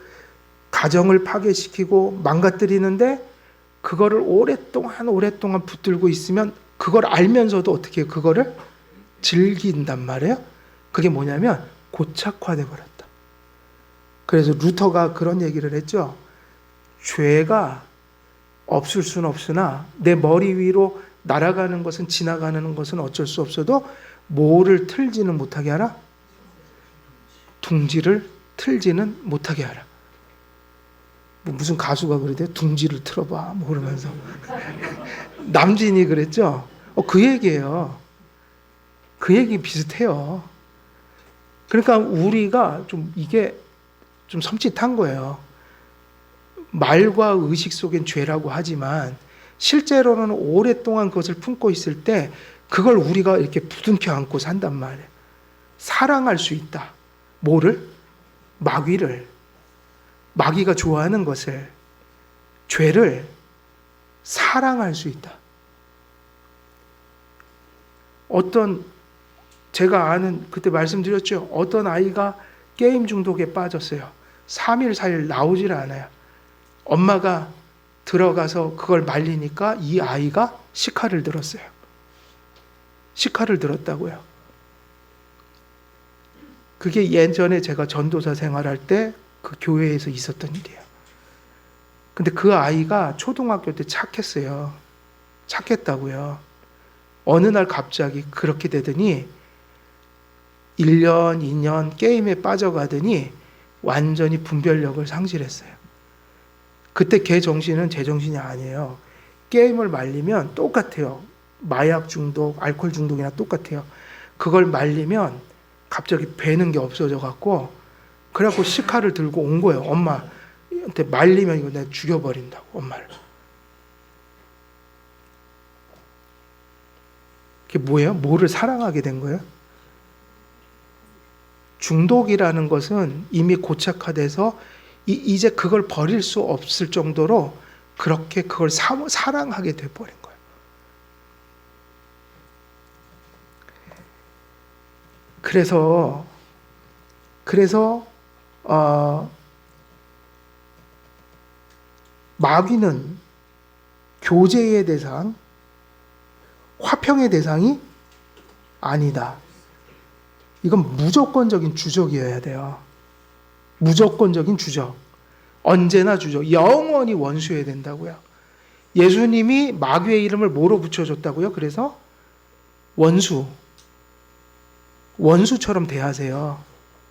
Speaker 1: 가정을 파괴시키고 망가뜨리는데 그거를 오랫동안 붙들고 있으면 그걸 알면서도 어떻게 해요? 그거를 즐긴단 말이에요. 그게 뭐냐면 고착화돼 버렸다. 그래서 루터가 그런 얘기를 했죠. 죄가 없을 수는 없으나 내 머리 위로 날아가는 것은 지나가는 것은 어쩔 수 없어도 뭐를 틀지는 못하게 하라? 둥지를 틀지는 못하게 하라. 뭐 무슨 가수가 그러대요? 둥지를 틀어봐. 뭐 그러면서. 남진이 그랬죠? 그 얘기예요. 그 얘기 비슷해요. 그러니까 우리가 좀 이게 좀 섬찟한 거예요. 말과 의식 속엔 죄라고 하지만 실제로는 오랫동안 그것을 품고 있을 때 그걸 우리가 이렇게 부둥켜 안고 산단 말이에요. 사랑할 수 있다. 뭐를? 마귀를. 마귀가 좋아하는 것을, 죄를 사랑할 수 있다. 제가 아는, 그때 말씀드렸죠. 어떤 아이가 게임 중독에 빠졌어요. 3일, 4일 나오질 않아요. 엄마가 들어가서 그걸 말리니까 이 아이가 시카를 들었어요. 시카를 들었다고요. 그게 예전에 제가 전도사 생활할 때 그 교회에서 있었던 일이에요. 근데 그 아이가 초등학교 때 착했어요. 착했다고요. 어느 날 갑자기 그렇게 되더니 1년, 2년 게임에 빠져가더니 완전히 분별력을 상실했어요. 그때 걔 정신은 제 정신이 아니에요. 게임을 말리면 똑같아요. 마약 중독, 알코올 중독이나 똑같아요. 그걸 말리면 갑자기 배는 게 없어져 갖고 그래갖고 시카를 들고 온 거예요. 엄마한테 말리면 이거 내가 죽여버린다고, 엄마를. 그게 뭐예요? 뭐를 사랑하게 된 거예요? 중독이라는 것은 이미 고착화돼서 이제 그걸 버릴 수 없을 정도로 그렇게 그걸 사랑하게 돼버린 거예요. 그래서 마귀는 교제의 대상, 화평의 대상이 아니다. 이건 무조건적인 주적이어야 돼요. 무조건적인 주적. 언제나 주적. 영원히 원수해야 된다고요. 예수님이 마귀의 이름을 뭐로 붙여줬다고요? 그래서 원수처럼 대하세요.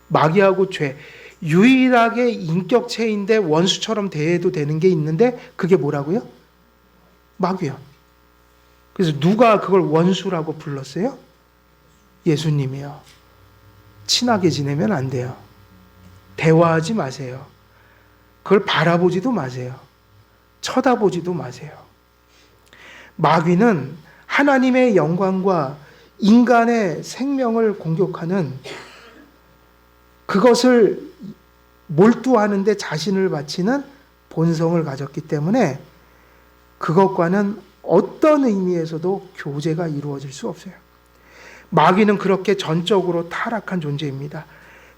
Speaker 1: 마귀하고 죄. 유일하게 인격체인데 원수처럼 대해도 되는 게 있는데 그게 뭐라고요? 마귀요. 그래서 누가 그걸 원수라고 불렀어요? 예수님이요. 친하게 지내면 안 돼요. 대화하지 마세요. 그걸 바라보지도 마세요. 쳐다보지도 마세요. 마귀는 하나님의 영광과 인간의 생명을 공격하는 그것을 몰두하는데 자신을 바치는 본성을 가졌기 때문에 그것과는 어떤 의미에서도 교제가 이루어질 수 없어요. 마귀는 그렇게 전적으로 타락한 존재입니다.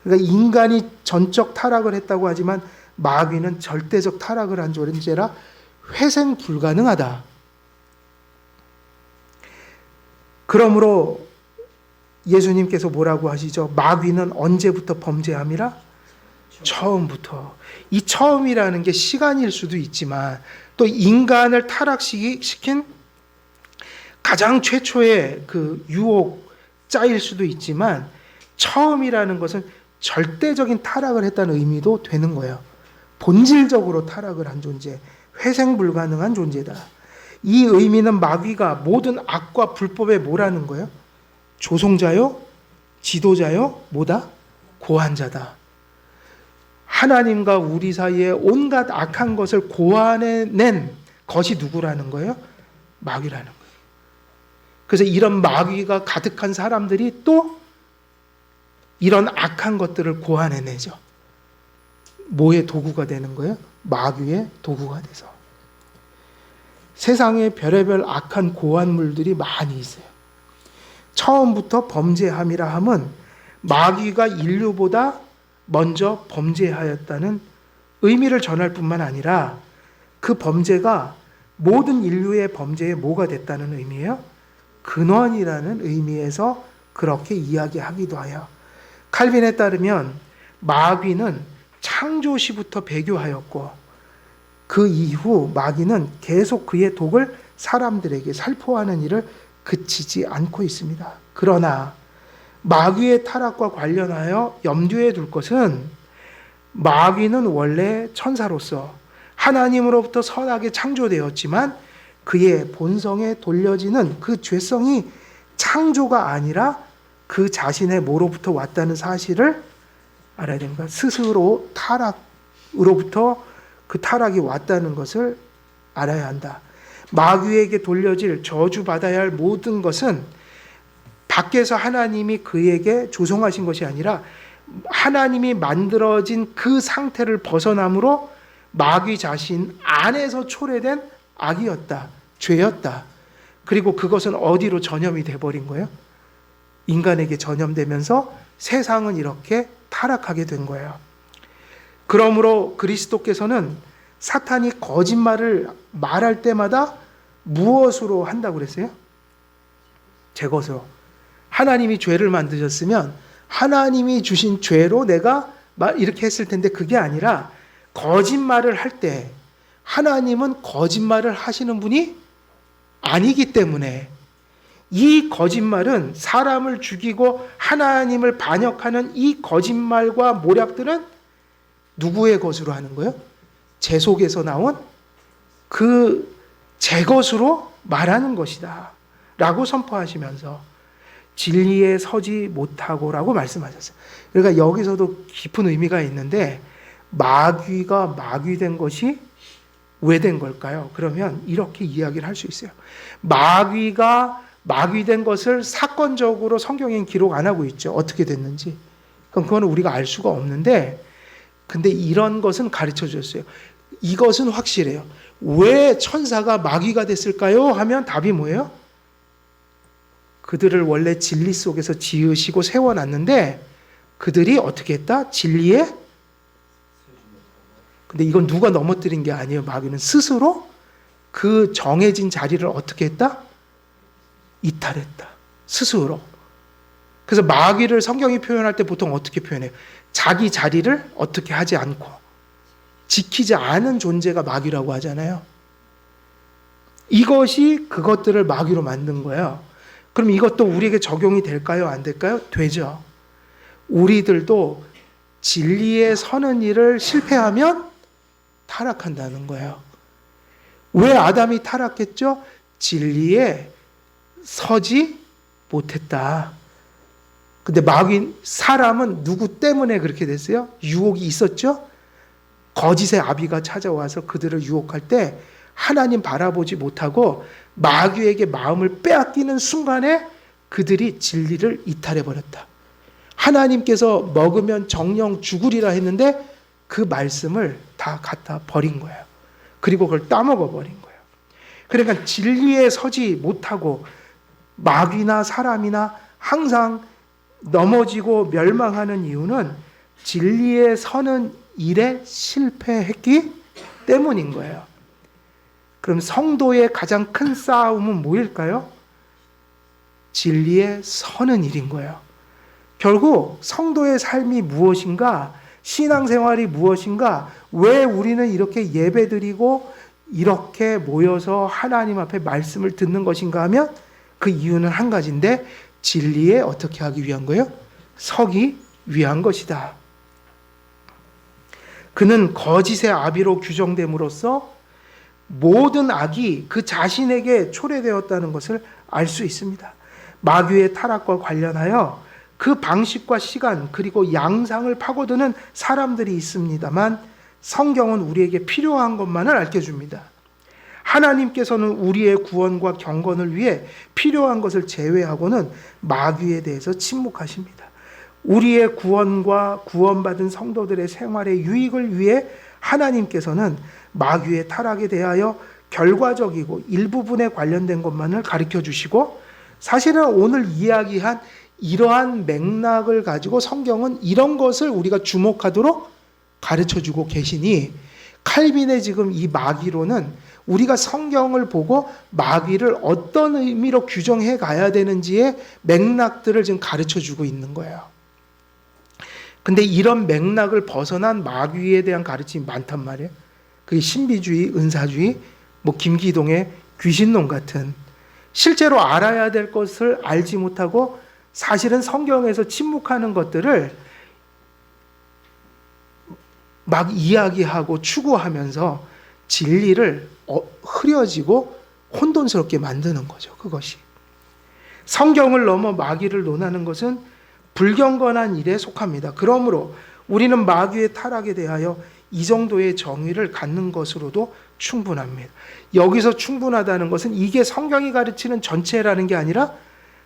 Speaker 1: 그러니까 인간이 전적 타락을 했다고 하지만 마귀는 절대적 타락을 한 존재라 회생 불가능하다. 그러므로 예수님께서 뭐라고 하시죠? 마귀는 언제부터 범죄함이라? 처음부터. 이 처음이라는 게 시간일 수도 있지만 또 인간을 타락시킨 가장 최초의 그 유혹자일 수도 있지만 처음이라는 것은 절대적인 타락을 했다는 의미도 되는 거예요. 본질적으로 타락을 한 존재, 회생 불가능한 존재다. 이 의미는 마귀가 모든 악과 불법에 뭐라는 거예요? 조종자요? 지도자요? 뭐다? 고안자다. 하나님과 우리 사이에 온갖 악한 것을 고안해낸 것이 누구라는 거예요? 마귀라는 거예요. 그래서 이런 마귀가 가득한 사람들이 또 이런 악한 것들을 고안해내죠. 뭐의 도구가 되는 거예요? 마귀의 도구가 돼서. 세상에 별의별 악한 고안물들이 많이 있어요. 처음부터 범죄함이라 함은 마귀가 인류보다 먼저 범죄하였다는 의미를 전할 뿐만 아니라 그 범죄가 모든 인류의 범죄에 뭐가 됐다는 의미예요? 근원이라는 의미에서 그렇게 이야기하기도 하여. 칼빈에 따르면 마귀는 창조시부터 배교하였고 그 이후 마귀는 계속 그의 독을 사람들에게 살포하는 일을 그치지 않고 있습니다. 그러나 마귀의 타락과 관련하여 염두에 둘 것은 마귀는 원래 천사로서 하나님으로부터 선하게 창조되었지만 그의 본성에 돌려지는 그 죄성이 창조가 아니라 그 자신의 뭐로부터 왔다는 사실을 알아야 됩니다. 스스로 타락으로부터 그 타락이 왔다는 것을 알아야 한다. 마귀에게 돌려질 저주받아야 할 모든 것은 밖에서 하나님이 그에게 조성하신 것이 아니라 하나님이 만들어진 그 상태를 벗어남으로 마귀 자신 안에서 초래된 악이었다. 죄였다. 그리고 그것은 어디로 전염이 돼버린 거예요? 인간에게 전염되면서 세상은 이렇게 타락하게 된 거예요. 그러므로 그리스도께서는 사탄이 거짓말을 말할 때마다 무엇으로 한다고 그랬어요? 제 것으로. 하나님이 죄를 만드셨으면 하나님이 주신 죄로 내가 이렇게 했을 텐데 그게 아니라 거짓말을 할 때 하나님은 거짓말을 하시는 분이 아니기 때문에 이 거짓말은 사람을 죽이고 하나님을 반역하는 이 거짓말과 모략들은 누구의 것으로 하는 거예요? 제 속에서 나온 그 제 것으로 말하는 것이다 라고 선포하시면서 진리에 서지 못하고라고 말씀하셨어요. 그러니까 여기서도 깊은 의미가 있는데 마귀가 마귀된 것이 왜 된 걸까요? 그러면 이렇게 이야기를 할 수 있어요. 마귀가 마귀된 것을 사건적으로 성경엔 기록 안 하고 있죠. 어떻게 됐는지. 그럼 그건 우리가 알 수가 없는데 근데 이런 것은 가르쳐 주셨어요. 이것은 확실해요. 왜 천사가 마귀가 됐을까요? 하면 답이 뭐예요? 그들을 원래 진리 속에서 지으시고 세워놨는데 그들이 어떻게 했다? 진리에? 근데 이건 누가 넘어뜨린 게 아니에요. 마귀는 스스로 그 정해진 자리를 어떻게 했다? 이탈했다. 스스로. 그래서 마귀를 성경이 표현할 때 보통 어떻게 표현해요? 자기 자리를 어떻게 하지 않고 지키지 않은 존재가 마귀라고 하잖아요. 이것이 그것들을 마귀로 만든 거예요. 그럼 이것도 우리에게 적용이 될까요? 안 될까요? 되죠. 우리들도 진리에 서는 일을 실패하면 타락한다는 거예요. 왜 아담이 타락했죠? 진리에 서지 못했다. 근데 사람은 누구 때문에 그렇게 됐어요? 유혹이 있었죠? 거짓의 아비가 찾아와서 그들을 유혹할 때 하나님 바라보지 못하고 마귀에게 마음을 빼앗기는 순간에 그들이 진리를 이탈해버렸다. 하나님께서 먹으면 정령 죽으리라 했는데 그 말씀을 다 갖다 버린 거예요. 그리고 그걸 따먹어 버린 거예요. 그러니까 진리에 서지 못하고 마귀나 사람이나 항상 넘어지고 멸망하는 이유는 진리에 서는 일에 실패했기 때문인 거예요. 그럼 성도의 가장 큰 싸움은 뭐일까요? 진리에 서는 일인 거예요. 결국 성도의 삶이 무엇인가, 신앙생활이 무엇인가, 왜 우리는 이렇게 예배드리고 이렇게 모여서 하나님 앞에 말씀을 듣는 것인가 하면 그 이유는 한 가지인데 진리에 어떻게 하기 위한 거예요? 서기 위한 것이다. 그는 거짓의 아비로 규정됨으로써 모든 악이 그 자신에게 초래되었다는 것을 알 수 있습니다. 마귀의 타락과 관련하여 그 방식과 시간 그리고 양상을 파고드는 사람들이 있습니다만 성경은 우리에게 필요한 것만을 알려줍니다. 하나님께서는 우리의 구원과 경건을 위해 필요한 것을 제외하고는 마귀에 대해서 침묵하십니다. 우리의 구원과 구원받은 성도들의 생활의 유익을 위해 하나님께서는 마귀의 타락에 대하여 결과적이고 일부분에 관련된 것만을 가르쳐 주시고, 사실은 오늘 이야기한 이러한 맥락을 가지고 성경은 이런 것을 우리가 주목하도록 가르쳐 주고 계시니, 칼빈의 지금 이 마귀로는 우리가 성경을 보고 마귀를 어떤 의미로 규정해 가야 되는지의 맥락들을 지금 가르쳐 주고 있는 거예요. 근데 이런 맥락을 벗어난 마귀에 대한 가르침이 많단 말이에요. 그게 신비주의, 은사주의, 김기동의 귀신론 같은, 실제로 알아야 될 것을 알지 못하고 사실은 성경에서 침묵하는 것들을 막 이야기하고 추구하면서 진리를 흐려지고 혼돈스럽게 만드는 거죠. 그것이. 성경을 넘어 마귀를 논하는 것은 불경건한 일에 속합니다. 그러므로 우리는 마귀의 타락에 대하여 이 정도의 정의를 갖는 것으로도 충분합니다. 여기서 충분하다는 것은 이게 성경이 가르치는 전체라는 게 아니라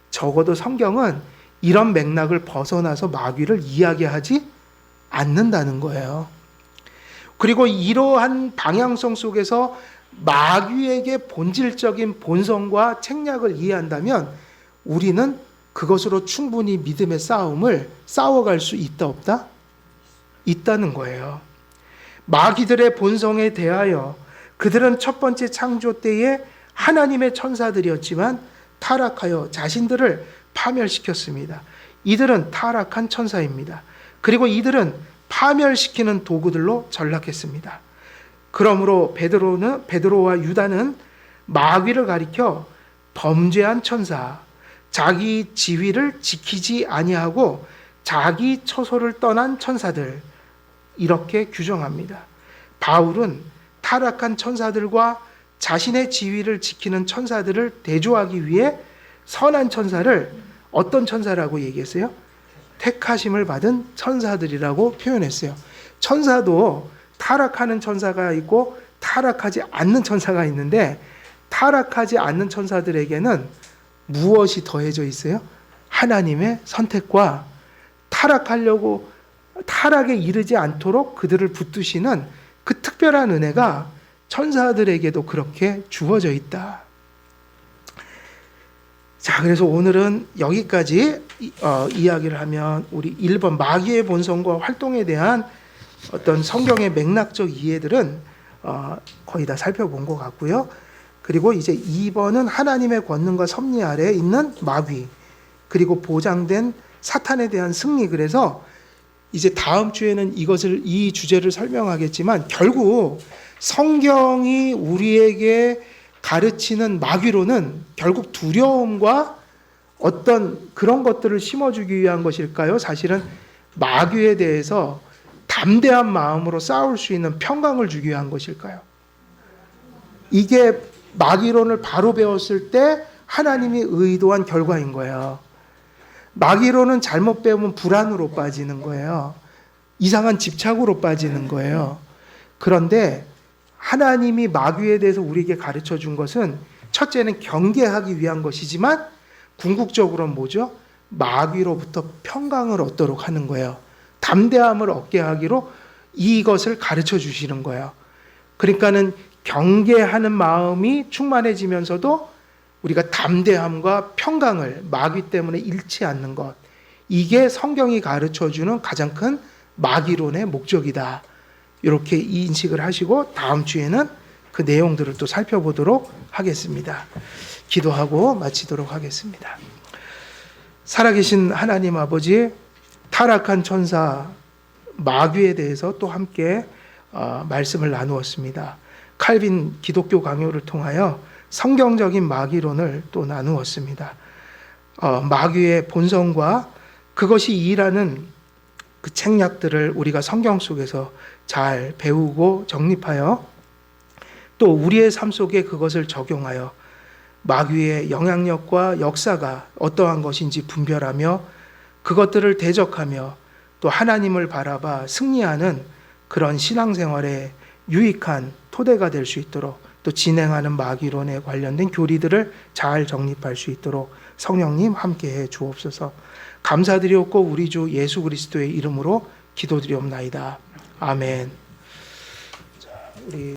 Speaker 1: 적어도 성경은 이런 맥락을 벗어나서 마귀를 이야기하지 않는다는 거예요. 그리고 이러한 방향성 속에서 마귀에게 본질적인 본성과 책략을 이해한다면 우리는 그것으로 충분히 믿음의 싸움을 싸워갈 수 있다 없다? 있다는 거예요. 마귀들의 본성에 대하여 그들은 첫 번째 창조 때에 하나님의 천사들이었지만 타락하여 자신들을 파멸시켰습니다. 이들은 타락한 천사입니다. 그리고 이들은 파멸시키는 도구들로 전락했습니다. 그러므로 베드로와 유다는 마귀를 가리켜 범죄한 천사, 자기 지위를 지키지 아니하고 자기 처소를 떠난 천사들, 이렇게 규정합니다. 바울은 타락한 천사들과 자신의 지위를 지키는 천사들을 대조하기 위해 선한 천사를 어떤 천사라고 얘기했어요? 택하심을 받은 천사들이라고 표현했어요. 천사도 타락하는 천사가 있고 타락하지 않는 천사가 있는데, 타락하지 않는 천사들에게는 무엇이 더해져 있어요? 하나님의 선택과 타락에 이르지 않도록 그들을 붙드시는 그 특별한 은혜가 천사들에게도 그렇게 주어져 있다. 자, 그래서 오늘은 여기까지 이야기를 하면 우리 1번 마귀의 본성과 활동에 대한 어떤 성경의 맥락적 이해들은 거의 다 살펴본 것 같고요. 그리고 이제 2번은 하나님의 권능과 섭리 아래에 있는 마귀, 그리고 보장된 사탄에 대한 승리. 그래서 이제 다음 주에는 이 주제를 설명하겠지만, 결국 성경이 우리에게 가르치는 마귀로는 결국 두려움과 어떤 그런 것들을 심어주기 위한 것일까요? 사실은 마귀에 대해서 담대한 마음으로 싸울 수 있는 평강을 주기 위한 것일까요? 이게 마귀론을 바로 배웠을 때 하나님이 의도한 결과인 거예요. 마귀론은 잘못 배우면 불안으로 빠지는 거예요. 이상한 집착으로 빠지는 거예요. 그런데 하나님이 마귀에 대해서 우리에게 가르쳐 준 것은 첫째는 경계하기 위한 것이지만 궁극적으로는 뭐죠? 마귀로부터 평강을 얻도록 하는 거예요. 담대함을 얻게 하기로 이것을 가르쳐 주시는 거예요. 그러니까는 경계하는 마음이 충만해지면서도 우리가 담대함과 평강을 마귀 때문에 잃지 않는 것, 이게 성경이 가르쳐 주는 가장 큰 마귀론의 목적이다. 이렇게 인식을 하시고 다음 주에는 그 내용들을 또 살펴보도록 하겠습니다. 기도하고 마치도록 하겠습니다. 살아계신 하나님 아버지, 타락한 천사 마귀에 대해서 또 함께 말씀을 나누었습니다. 칼빈 기독교 강요를 통하여 성경적인 마귀론을 또 나누었습니다. 마귀의 본성과 그것이 일하는 그 책략들을 우리가 성경 속에서 잘 배우고 정립하여 또 우리의 삶 속에 그것을 적용하여 마귀의 영향력과 역사가 어떠한 것인지 분별하며 그것들을 대적하며 또 하나님을 바라봐 승리하는 그런 신앙생활에 유익한 토대가 될 수 있도록 또 진행하는 마귀론에 관련된 교리들을 잘 정립할 수 있도록 성령님 함께해 주옵소서. 감사드리옵고 우리 주 예수 그리스도의 이름으로 기도드리옵나이다. 아멘. 자, 우리